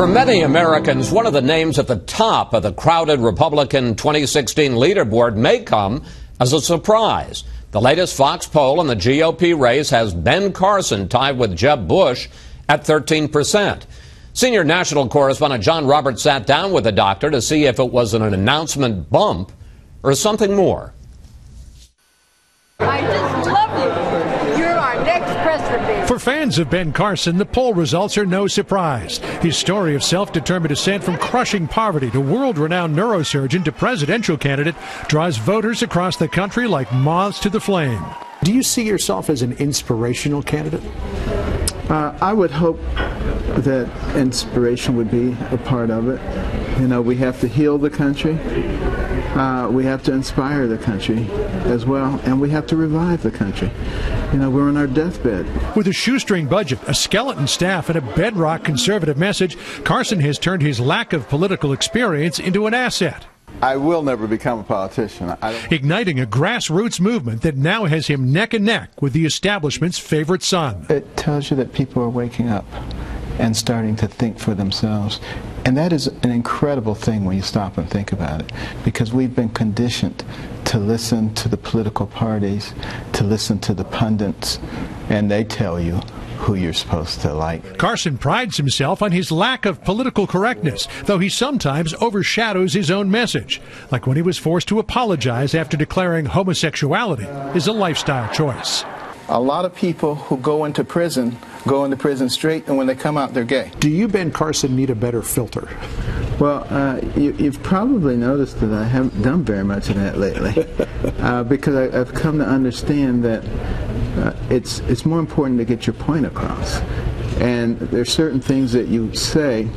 For many Americans, one of the names at the top of the crowded Republican 2016 leaderboard may come as a surprise. The latest Fox poll in the GOP race has Ben Carson tied with Jeb Bush at 13%. Senior national correspondent John Roberts sat down with the doctor to see if it was an announcement bump or something more. I just love you. You're our next president. For fans of Ben Carson, the poll results are no surprise. His story of self-determined ascent from crushing poverty to world-renowned neurosurgeon to presidential candidate draws voters across the country like moths to the flame. Do you see yourself as an inspirational candidate? I would hope that inspiration would be a part of it. You know, we have to heal the country. We have to inspire the country as well, and we have to revive the country. You know, we're on our deathbed. With a shoestring budget, a skeleton staff, and a bedrock conservative message, Carson has turned his lack of political experience into an asset. I will never become a politician. Igniting a grassroots movement that now has him neck and neck with the establishment's favorite son. It tells you that people are waking up and starting to think for themselves. And that is an incredible thing when you stop and think about it, because we've been conditioned to listen to the political parties, to listen to the pundits, and they tell you who you're supposed to like. Carson prides himself on his lack of political correctness, though he sometimes overshadows his own message, like when he was forced to apologize after declaring homosexuality is a lifestyle choice. A lot of people who go into prison straight, and when they come out, they're gay. Do you, Ben Carson, need a better filter? Well, you've probably noticed that I haven't done very much of that lately, because I've come to understand that it's more important to get your point across. And there's certain things that you say,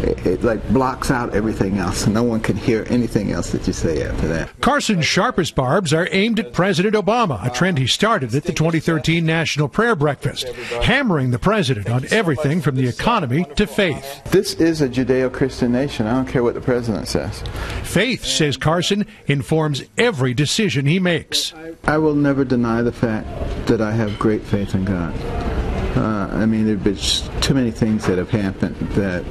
it like blocks out everything else, and no one can hear anything else that you say after that. Carson's sharpest barbs are aimed at President Obama, a trend he started at the 2013 National Prayer Breakfast, hammering the president on everything from the economy to faith. This is a Judeo-Christian nation. I don't care what the president says. Faith, says Carson, informs every decision he makes. I will never deny the fact that I have great faith in God. I mean, there have been too many things that have happened that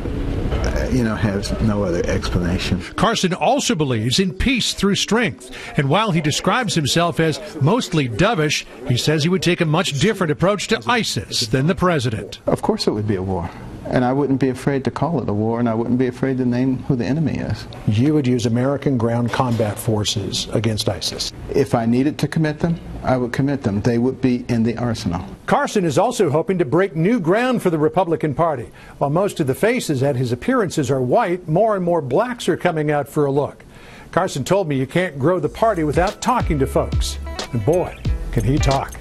has no other explanation. Carson also believes in peace through strength, and while he describes himself as mostly dovish, he says he would take a much different approach to ISIS than the president. Of course it would be a war, and I wouldn't be afraid to call it a war, and I wouldn't be afraid to name who the enemy is. You would use American ground combat forces against ISIS? If I needed to commit them, I would commit them. They would be in the arsenal. Carson is also hoping to break new ground for the Republican Party. While most of the faces at his appearances are white, more and more blacks are coming out for a look. Carson told me you can't grow the party without talking to folks. And boy, can he talk.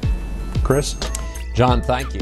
Chris? John, thank you.